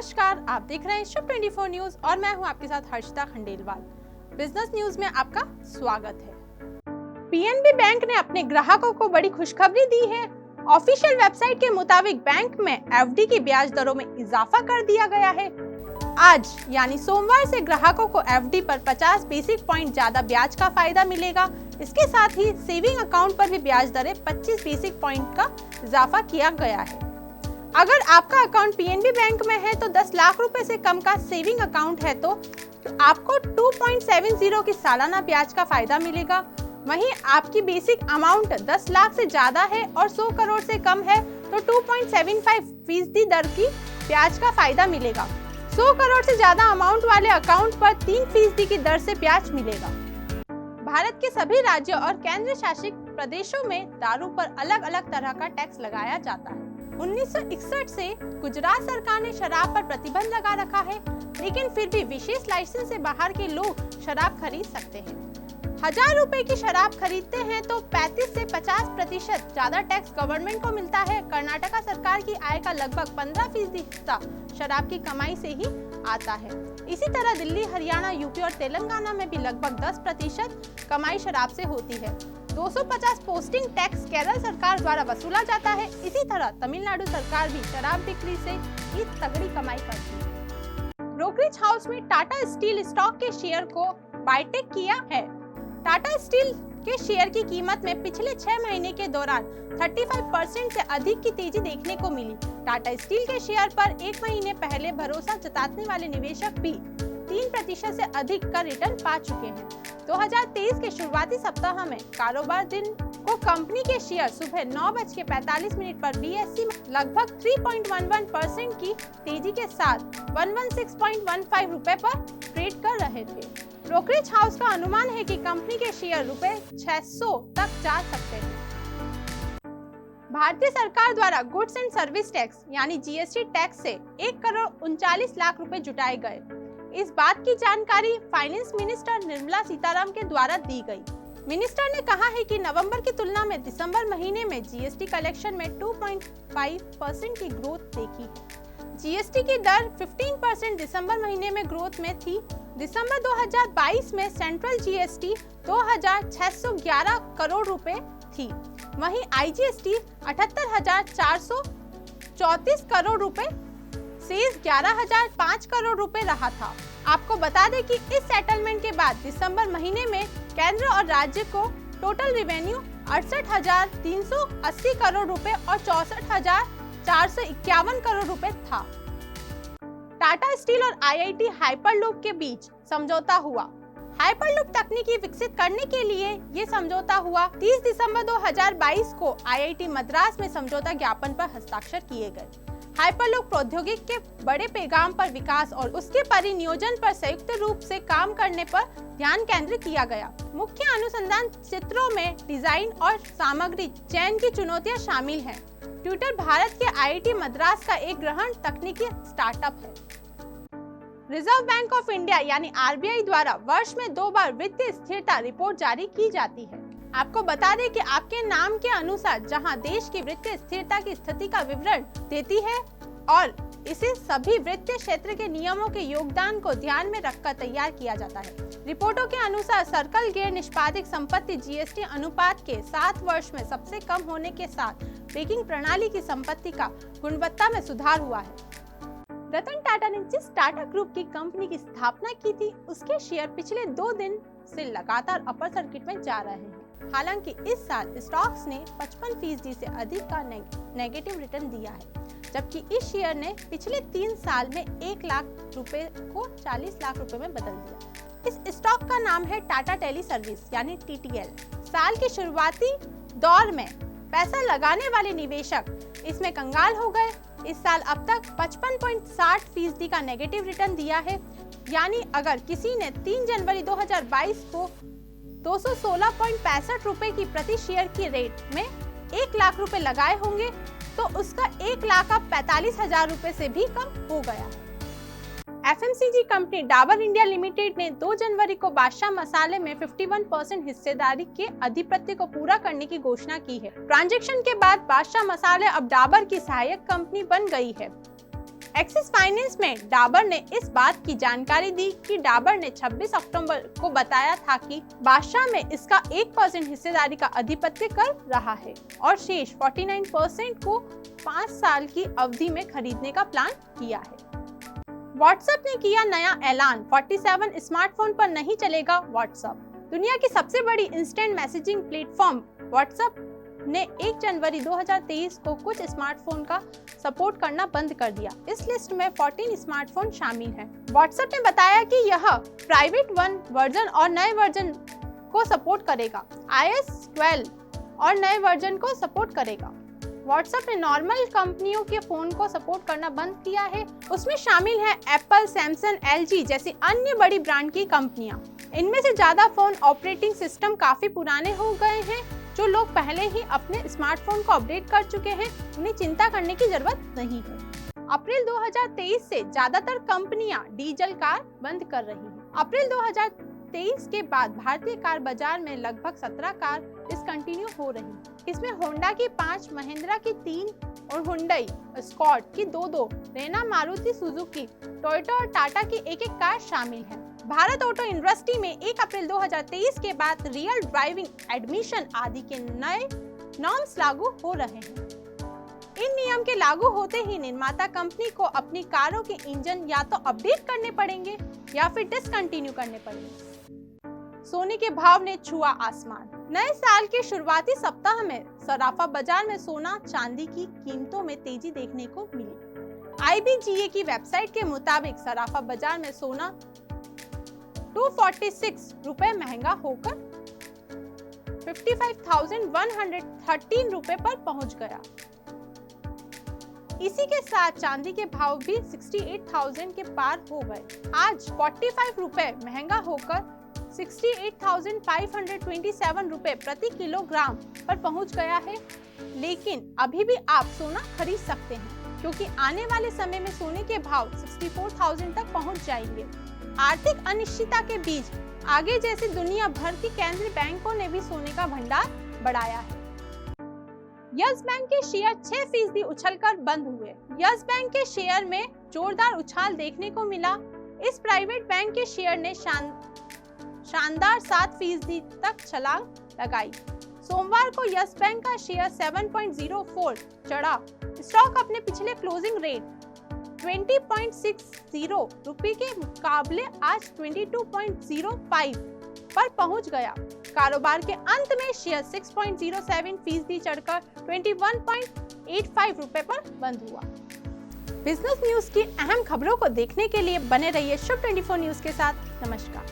नमस्कार, आप देख रहे हैं शुभ 24 न्यूज और मैं हूं आपके साथ हर्षिता खंडेलवाल। बिजनेस न्यूज में आपका स्वागत है। पीएनबी बैंक ने अपने ग्राहकों को बड़ी खुशखबरी दी है। ऑफिशियल वेबसाइट के मुताबिक बैंक में एफडी की ब्याज दरों में इजाफा कर दिया गया है। आज यानी सोमवार से ग्राहकों को एफडी पर 50 बेसिस पॉइंट ज्यादा ब्याज का फायदा मिलेगा। इसके साथ ही सेविंग अकाउंट पर भी ब्याज दरें 25 बेसिस पॉइंट का इजाफा किया गया है। अगर आपका अकाउंट पीएनबी बैंक में है तो 10 लाख रुपए से कम का सेविंग अकाउंट है तो आपको 2.70 की सालाना ब्याज का फायदा मिलेगा। वहीं आपकी बेसिक अमाउंट 10 लाख से ज्यादा है और 100 करोड़ से कम है तो 2.75% दर की ब्याज का फायदा मिलेगा। 100 करोड़ से ज्यादा अमाउंट वाले अकाउंट पर 3% की दर से ब्याज मिलेगा। भारत के सभी राज्यों और केंद्र शासित प्रदेशों में दारू पर अलग अलग तरह का टैक्स लगाया जाता है। 1961 से गुजरात सरकार ने शराब पर प्रतिबंध लगा रखा है, लेकिन फिर भी विशेष लाइसेंस से बाहर के लोग शराब खरीद सकते हैं। 1000 रुपए की शराब खरीदते हैं तो 35 से 50% ज्यादा टैक्स गवर्नमेंट को मिलता है। कर्नाटका सरकार की आय का लगभग 15% हिस्सा शराब की कमाई से ही आता है। इसी तरह दिल्ली, हरियाणा, यूपी और तेलंगाना में भी लगभग 10% कमाई शराब से होती है। 250 पोस्टिंग टैक्स केरल सरकार द्वारा वसूला जाता है। इसी तरह तमिलनाडु सरकार भी शराब बिक्री से ही तगड़ी कमाई करती है। ब्रोकरेज हाउस में टाटा स्टील स्टॉक के शेयर को बायटेक किया है। टाटा स्टील के शेयर की कीमत में पिछले 6 महीने के दौरान 35% से अधिक की तेजी देखने को मिली। टाटा स्टील के शेयर पर एक महीने पहले भरोसा जताने वाले निवेशक भी 3% से अधिक का रिटर्न पा चुके हैं। 2023 के शुरुआती सप्ताह में कारोबार दिन को कंपनी के शेयर सुबह 9:45 पर बीएसई में लगभग 3.11% की तेजी के साथ 116.15 रुपए पर ट्रेड कर रहे थे। ब्रोकरेज हाउस का अनुमान है कि कंपनी के शेयर रुपए 600 तक जा सकते हैं। भारतीय सरकार द्वारा गुड्स एंड सर्विस टैक्स यानी जीएसटी टैक्स से 1 करोड़ 39 लाख रुपए जुटाए गए। इस बात की जानकारी फाइनेंस मिनिस्टर निर्मला सीतारामन के द्वारा दी गई। मिनिस्टर ने कहा है कि नवंबर की तुलना में दिसंबर महीने में जीएसटी कलेक्शन में 2.5% की ग्रोथ देखी है। जीएसटी की दर 15% दिसंबर महीने में ग्रोथ में थी। दिसंबर 2022 में सेंट्रल जीएसटी 2611 करोड़ रुपए थी। वहीं आईजीएसटी 78,434 करोड़ रुपए से 11,005 करोड़ रुपए रहा था। आपको बता दें कि इस सेटलमेंट के बाद दिसंबर महीने में केंद्र और राज्य को टोटल रेवेन्यू 68,380 करोड़ रुपए और 64,451 करोड़ रुपए था। टाटा स्टील और आईआईटी हाइपरलूप के बीच समझौता हुआ। हाइपरलूप तकनीकी विकसित करने के लिए ये समझौता हुआ। 30 दिसंबर 2022 को आईआईटी मद्रास में समझौता ज्ञापन पर हस्ताक्षर किए गए। हाइपरलूप प्रौद्योगिकी के बड़े पैगाम पर विकास और उसके परिनियोजन पर संयुक्त रूप से काम करने पर ध्यान केंद्रित किया गया। मुख्य अनुसंधान क्षेत्रों में डिजाइन और सामग्री चयन की चुनौतियां शामिल हैं। ट्विटर भारत के आईआईटी मद्रास का एक ग्रहण तकनीकी स्टार्टअप है। रिजर्व बैंक ऑफ इंडिया यानी आरबीआई द्वारा वर्ष में 2 बार वित्तीय स्थिरता रिपोर्ट जारी की जाती है। आपको बता दें कि आपके नाम के अनुसार जहां देश की वित्तीय स्थिरता की स्थिति का विवरण देती है और इसे सभी वित्तीय क्षेत्र के नियमों के योगदान को ध्यान में रखकर तैयार किया जाता है। रिपोर्टों के अनुसार सर्कल गैर निष्पादित संपत्ति जीएसटी अनुपात के 7 वर्ष में सबसे कम होने के साथ बैंकिंग प्रणाली की संपत्ति का गुणवत्ता में सुधार हुआ है। रतन टाटा ने जिस टाटा ग्रुप की कंपनी की स्थापना की थी, उसके शेयर पिछले 2 दिन से लगातार अपर सर्किट में जा रहे हैं। हालांकि इस साल स्टॉक्स ने 55% से अधिक का नेगेटिव रिटर्न दिया है, जबकि इस शेयर ने पिछले 3 साल में 1 लाख रुपए को 40 लाख रुपए में बदल दिया। इस स्टॉक का नाम है टाटा टेली सर्विस यानी टीटीएल। साल के शुरुआती दौर में पैसा लगाने वाले निवेशक इसमें कंगाल हो गए। इस साल अब तक 55.60% का नेगेटिव रिटर्न दिया है। यानी अगर किसी ने 3 जनवरी 2022 को 216.65 रुपए की प्रति शेयर की रेट में 1 लाख रुपए लगाए होंगे तो उसका 1 लाख अब 45,000 रुपए से भी कम हो गया। FMCG company Dabur India limited ने 2 जनवरी को बादशाह मसाले में 51% हिस्सेदारी के अधिपत्य को पूरा करने की घोषणा की है। ट्रांजैक्शन के बाद बादशाह मसाले अब डाबर की सहायक कंपनी बन गई है। एक्सिस फाइनेंस में डाबर ने इस बात की जानकारी दी कि डाबर ने 26 अक्टूबर को बताया था कि बादशाह में इसका 1% हिस्सेदारी का अधिपत्य कर रहा है और शेष 49% को 5 साल की अवधि में खरीदने का प्लान किया है। व्हाट्सएप ने किया नया ऐलान, 47 स्मार्टफोन पर नहीं चलेगा व्हाट्सएप। दुनिया की सबसे बड़ी इंस्टेंट मैसेजिंग प्लेटफॉर्म व्हाट्सएप ने 1 जनवरी 2023 को कुछ स्मार्टफोन का सपोर्ट करना बंद कर दिया। इस लिस्ट में 14 स्मार्टफोन शामिल हैं। व्हाट्सएप ने बताया कि यह प्राइवेट 1 वर्जन और नए वर्जन को सपोर्ट करेगा, iOS 12 और नए वर्जन को सपोर्ट करेगा। व्हाट्सएप ने नॉर्मल कंपनियों के फोन को सपोर्ट करना बंद किया है। उसमें शामिल है एप्पल, सैमसंग, LG जैसी अन्य बड़ी ब्रांड की कंपनियां। इनमें से ज्यादा फोन ऑपरेटिंग सिस्टम काफी पुराने हो गए हैं। जो लोग पहले ही अपने स्मार्टफोन को अपडेट कर चुके हैं, उन्हें चिंता करने की जरूरत नहीं है। अप्रैल 2023 से ज्यादातर कंपनियां डीजल कार बंद कर रही हैं। अप्रैल 2023 के बाद भारतीय कार बाजार में लगभग 17 कार डिसकंटिन्यू हो रही हैं। इसमें होंडा की 5, महिंद्रा की 3 और हुंडई स्कॉट की 2, रेना, मारुति सुजुकी, टोयोटा और टाटा की 1 कार शामिल है। भारत ऑटो इंडस्ट्री में 1 अप्रैल 2023 के बाद रियल ड्राइविंग एडमिशन आदि के नए नॉर्म्स लागू हो रहे हैं। इन नियम के लागू होते ही निर्माता कंपनी को अपनी कारों के इंजन या तो अपडेट करने पड़ेंगे या फिर डिसकंटिन्यू करने पड़ेंगे। सोने के भाव ने छुआ आसमान। नए साल के शुरुआती सप्ताह में सराफा बाजार में सोना चांदी की कीमतों में तेजी देखने को मिली। IBGA की वेबसाइट के मुताबिक सराफा बाजार में सोना 246 रुपए महंगा होकर 55,113 रुपए पर पहुंच गया। इसी के साथ चांदी के भाव भी 68,000 के पार हो गए। आज 45 रुपए महंगा होकर 68,527 रुपए प्रति किलोग्राम पर पहुंच गया है। लेकिन अभी भी आप सोना खरीद सकते हैं, क्योंकि आने वाले समय में सोने के भाव 64,000 तक पहुंच जाएंगे। आर्थिक अनिश्चितता के बीच आगे जैसे दुनिया भर की केंद्रीय बैंकों ने भी सोने का भंडार बढ़ाया है। यस बैंक के शेयर 6% उछलकर बंद हुए। यस बैंक के शेयर में जोरदार उछाल देखने को मिला। इस प्राइवेट बैंक के शेयर ने शानदार 7% तक छलांग लगाई। सोमवार को यस बैंक का शेयर 7.04 चढ़ा। स्टॉक अपने पिछले क्लोजिंग रेट 20.60 रुपए के मुकाबले आज 22.05 पर पहुंच गया। कारोबार के अंत में शेयर 6.07% चढ़कर 21.85 रुपए पर बंद हुआ। बिजनेस न्यूज की अहम खबरों को देखने के लिए बने रहिए शुभ 24 न्यूज के साथ। नमस्कार।